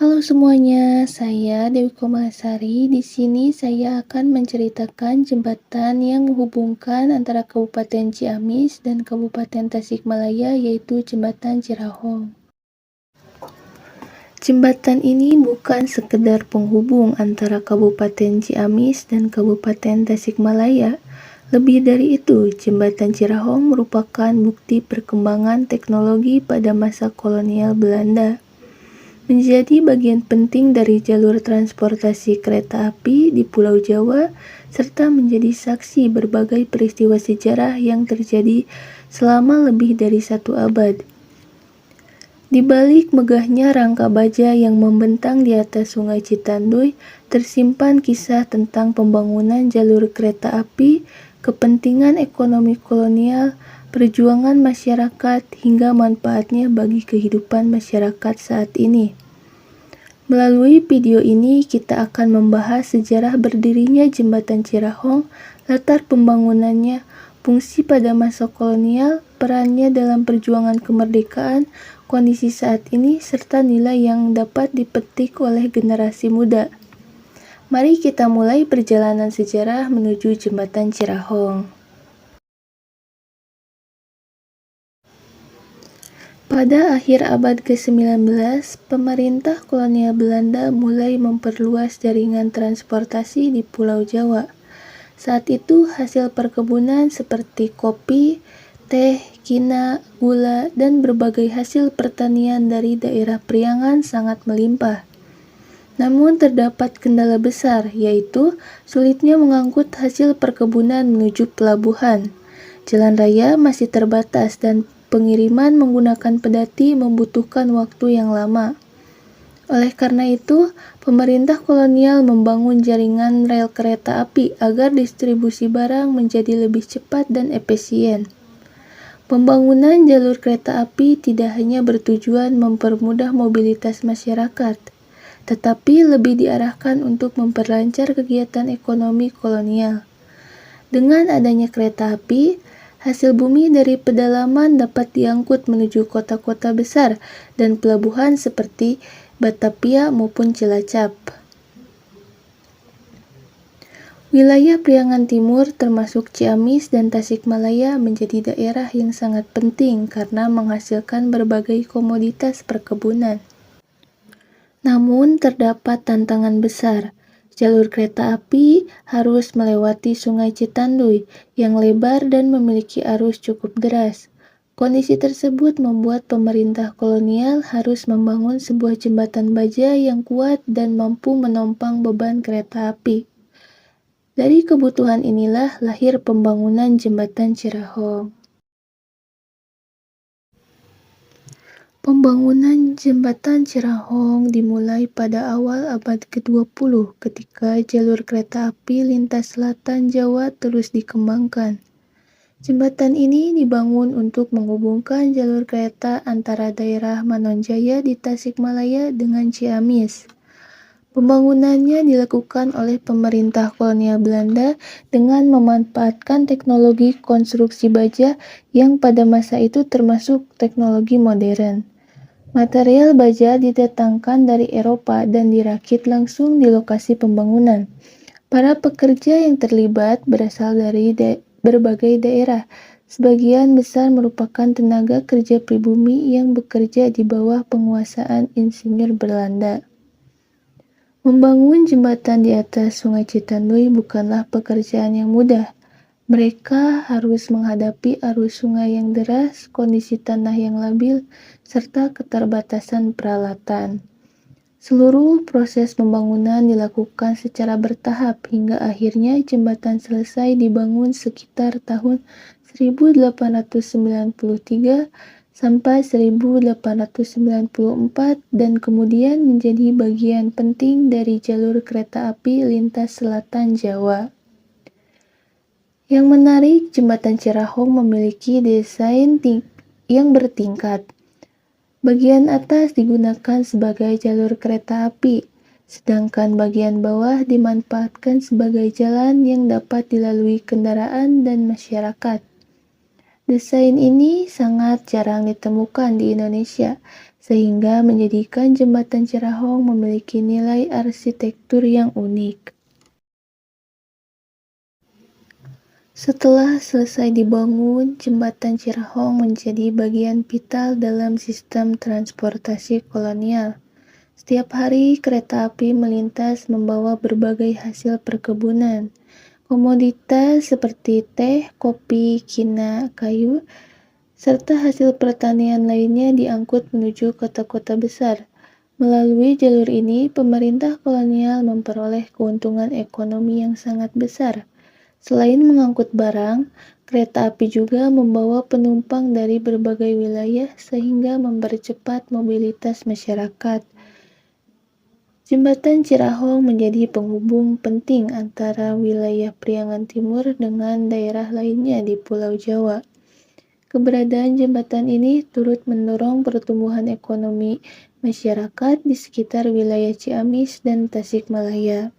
Halo semuanya, saya Dewi Komasari. Di sini saya akan menceritakan jembatan yang menghubungkan antara Kabupaten Ciamis dan Kabupaten Tasikmalaya, yaitu Jembatan Cirahong. Jembatan ini bukan sekedar penghubung antara Kabupaten Ciamis dan Kabupaten Tasikmalaya. Lebih dari itu, Jembatan Cirahong merupakan bukti perkembangan teknologi pada masa kolonial Belanda. Menjadi bagian penting dari jalur transportasi kereta api di Pulau Jawa, serta menjadi saksi berbagai peristiwa sejarah yang terjadi selama lebih dari 1 abad. Di balik megahnya rangka baja yang membentang di atas Sungai Citanduy, tersimpan kisah tentang pembangunan jalur kereta api, kepentingan ekonomi kolonial, perjuangan masyarakat, hingga manfaatnya bagi kehidupan masyarakat saat ini. Melalui video ini, kita akan membahas sejarah berdirinya Jembatan Cirahong, latar pembangunannya, fungsi pada masa kolonial, perannya dalam perjuangan kemerdekaan, kondisi saat ini, serta nilai yang dapat dipetik oleh generasi muda. Mari kita mulai perjalanan sejarah menuju Jembatan Cirahong. Pada akhir abad ke-19, pemerintah kolonial Belanda mulai memperluas jaringan transportasi di Pulau Jawa. Saat itu, hasil perkebunan seperti kopi, teh, kina, gula, dan berbagai hasil pertanian dari daerah Priangan sangat melimpah. Namun terdapat kendala besar, yaitu sulitnya mengangkut hasil perkebunan menuju pelabuhan. Jalan raya masih terbatas dan pengiriman menggunakan pedati membutuhkan waktu yang lama. Oleh karena itu, pemerintah kolonial membangun jaringan rel kereta api agar distribusi barang menjadi lebih cepat dan efisien. Pembangunan jalur kereta api tidak hanya bertujuan mempermudah mobilitas masyarakat, tetapi lebih diarahkan untuk memperlancar kegiatan ekonomi kolonial. Dengan adanya kereta api, hasil bumi dari pedalaman dapat diangkut menuju kota-kota besar dan pelabuhan seperti Batavia maupun Cilacap. Wilayah Priangan Timur termasuk Ciamis dan Tasikmalaya menjadi daerah yang sangat penting karena menghasilkan berbagai komoditas perkebunan. Namun terdapat tantangan besar. Jalur kereta api harus melewati Sungai Citanduy yang lebar dan memiliki arus cukup deras. Kondisi tersebut membuat pemerintah kolonial harus membangun sebuah jembatan baja yang kuat dan mampu menopang beban kereta api. Dari kebutuhan inilah lahir pembangunan Jembatan Cirahong. Pembangunan Jembatan Cirahong dimulai pada awal abad ke-20 ketika jalur kereta api lintas selatan Jawa terus dikembangkan. Jembatan ini dibangun untuk menghubungkan jalur kereta antara daerah Manonjaya di Tasikmalaya dengan Ciamis. Pembangunannya dilakukan oleh pemerintah kolonial Belanda dengan memanfaatkan teknologi konstruksi baja yang pada masa itu termasuk teknologi modern. Material baja didatangkan dari Eropa dan dirakit langsung di lokasi pembangunan. Para pekerja yang terlibat berasal dari berbagai daerah. Sebagian besar merupakan tenaga kerja pribumi yang bekerja di bawah penguasaan insinyur Belanda. Membangun jembatan di atas Sungai Citanduy bukanlah pekerjaan yang mudah. Mereka harus menghadapi arus sungai yang deras, kondisi tanah yang labil, serta keterbatasan peralatan. Seluruh proses pembangunan dilakukan secara bertahap hingga akhirnya jembatan selesai dibangun sekitar tahun 1893 sampai 1894 dan kemudian menjadi bagian penting dari jalur kereta api lintas selatan Jawa. Yang menarik, Jembatan Cirahong memiliki desain yang bertingkat. Bagian atas digunakan sebagai jalur kereta api, sedangkan bagian bawah dimanfaatkan sebagai jalan yang dapat dilalui kendaraan dan masyarakat. Desain ini sangat jarang ditemukan di Indonesia, sehingga menjadikan Jembatan Cirahong memiliki nilai arsitektur yang unik. Setelah selesai dibangun, Jembatan Cirahong menjadi bagian vital dalam sistem transportasi kolonial. Setiap hari, kereta api melintas membawa berbagai hasil perkebunan. Komoditas seperti teh, kopi, kina, kayu, serta hasil pertanian lainnya diangkut menuju kota-kota besar. Melalui jalur ini, pemerintah kolonial memperoleh keuntungan ekonomi yang sangat besar. Selain mengangkut barang, kereta api juga membawa penumpang dari berbagai wilayah sehingga mempercepat mobilitas masyarakat. Jembatan Cirahong menjadi penghubung penting antara wilayah Priangan Timur dengan daerah lainnya di Pulau Jawa. Keberadaan jembatan ini turut mendorong pertumbuhan ekonomi masyarakat di sekitar wilayah Ciamis dan Tasikmalaya.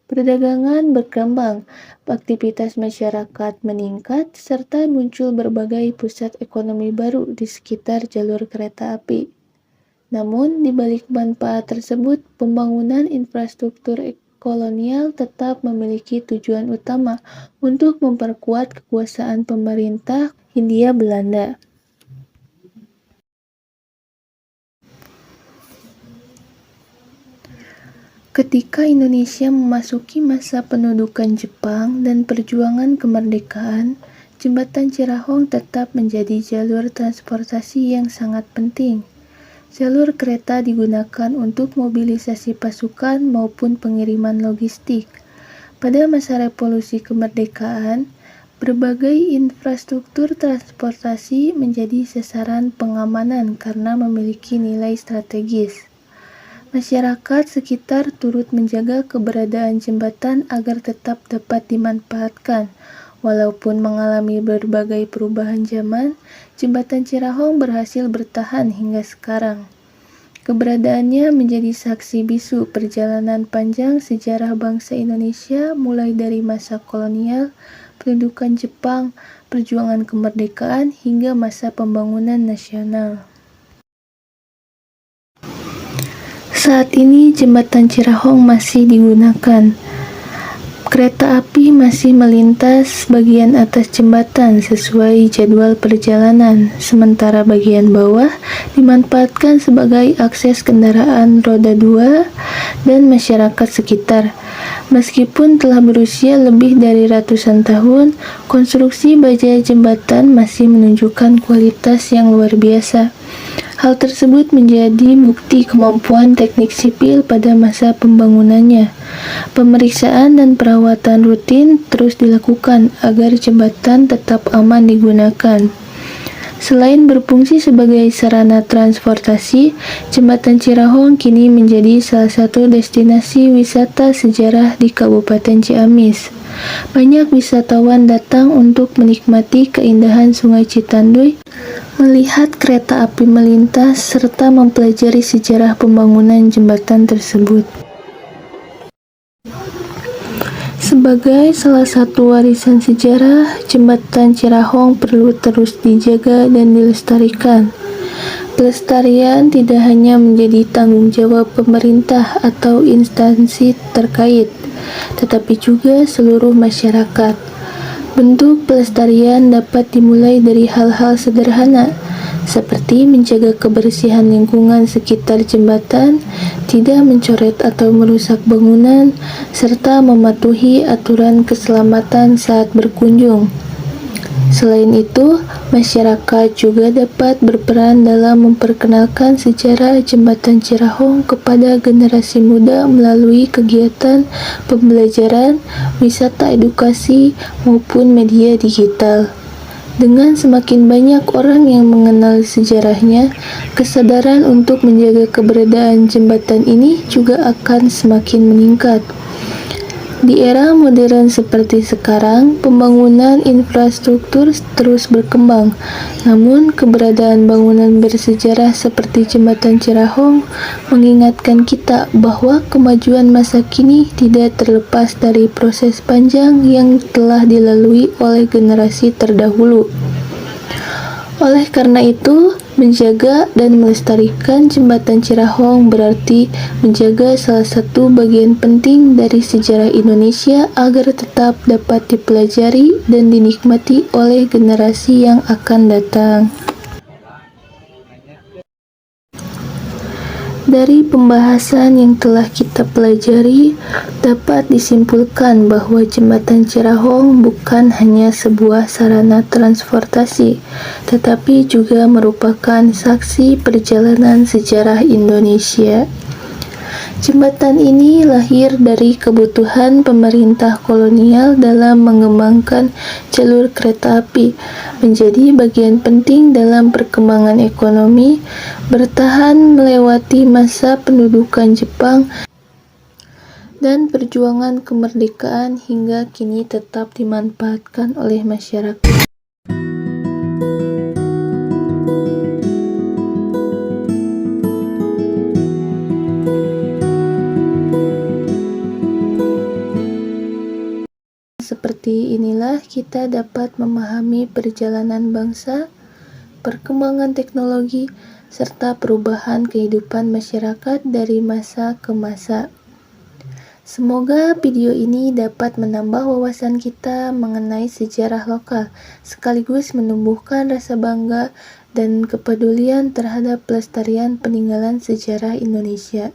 Perdagangan berkembang, aktivitas masyarakat meningkat, serta muncul berbagai pusat ekonomi baru di sekitar jalur kereta api. Namun, di balik manfaat tersebut, pembangunan infrastruktur kolonial tetap memiliki tujuan utama untuk memperkuat kekuasaan pemerintah Hindia Belanda. Ketika Indonesia memasuki masa pendudukan Jepang dan perjuangan kemerdekaan, Jembatan Cirahong tetap menjadi jalur transportasi yang sangat penting. Jalur kereta digunakan untuk mobilisasi pasukan maupun pengiriman logistik. Pada masa revolusi kemerdekaan, berbagai infrastruktur transportasi menjadi sasaran pengamanan karena memiliki nilai strategis. Masyarakat sekitar turut menjaga keberadaan jembatan agar tetap dapat dimanfaatkan. Walaupun mengalami berbagai perubahan zaman, Jembatan Cirahong berhasil bertahan hingga sekarang. Keberadaannya menjadi saksi bisu perjalanan panjang sejarah bangsa Indonesia mulai dari masa kolonial, pendudukan Jepang, perjuangan kemerdekaan, hingga masa pembangunan nasional. Saat ini Jembatan Cirahong masih digunakan. Kereta api masih melintas bagian atas jembatan sesuai jadwal perjalanan, sementara bagian bawah dimanfaatkan sebagai akses kendaraan roda 2 dan masyarakat sekitar. Meskipun telah berusia lebih dari ratusan tahun, konstruksi baja jembatan masih menunjukkan kualitas yang luar biasa. Hal tersebut menjadi bukti kemampuan teknik sipil pada masa pembangunannya. Pemeriksaan dan perawatan rutin terus dilakukan agar jembatan tetap aman digunakan. Selain berfungsi sebagai sarana transportasi, Jembatan Cirahong kini menjadi salah satu destinasi wisata sejarah di Kabupaten Ciamis. Banyak wisatawan datang untuk menikmati keindahan Sungai Citanduy, melihat kereta api melintas, serta mempelajari sejarah pembangunan jembatan tersebut. Sebagai salah satu warisan sejarah, Jembatan Cirahong perlu terus dijaga dan dilestarikan. Pelestarian tidak hanya menjadi tanggung jawab pemerintah atau instansi terkait, tetapi juga seluruh masyarakat. Bentuk pelestarian dapat dimulai dari hal-hal sederhana, seperti menjaga kebersihan lingkungan sekitar jembatan, tidak mencoret atau merusak bangunan, serta mematuhi aturan keselamatan saat berkunjung. Selain itu, masyarakat juga dapat berperan dalam memperkenalkan sejarah Jembatan Cirahong kepada generasi muda melalui kegiatan pembelajaran, wisata edukasi, maupun media digital. Dengan semakin banyak orang yang mengenal sejarahnya, kesadaran untuk menjaga keberadaan jembatan ini juga akan semakin meningkat. Di era modern seperti sekarang, pembangunan infrastruktur terus berkembang. Namun, keberadaan bangunan bersejarah seperti Jembatan Cirahong mengingatkan kita bahwa kemajuan masa kini tidak terlepas dari proses panjang yang telah dilalui oleh generasi terdahulu. Oleh karena itu, menjaga dan melestarikan Jembatan Cirahong berarti menjaga salah satu bagian penting dari sejarah Indonesia agar tetap dapat dipelajari dan dinikmati oleh generasi yang akan datang. Dari pembahasan yang telah kita pelajari, dapat disimpulkan bahwa Jembatan Cirahong bukan hanya sebuah sarana transportasi, tetapi juga merupakan saksi perjalanan sejarah Indonesia. Jembatan ini lahir dari kebutuhan pemerintah kolonial dalam mengembangkan jalur kereta api, menjadi bagian penting dalam perkembangan ekonomi, bertahan melewati masa pendudukan Jepang, dan perjuangan kemerdekaan hingga kini tetap dimanfaatkan oleh masyarakat. Seperti inilah kita dapat memahami perjalanan bangsa, perkembangan teknologi, serta perubahan kehidupan masyarakat dari masa ke masa. Semoga video ini dapat menambah wawasan kita mengenai sejarah lokal, sekaligus menumbuhkan rasa bangga dan kepedulian terhadap pelestarian peninggalan sejarah Indonesia.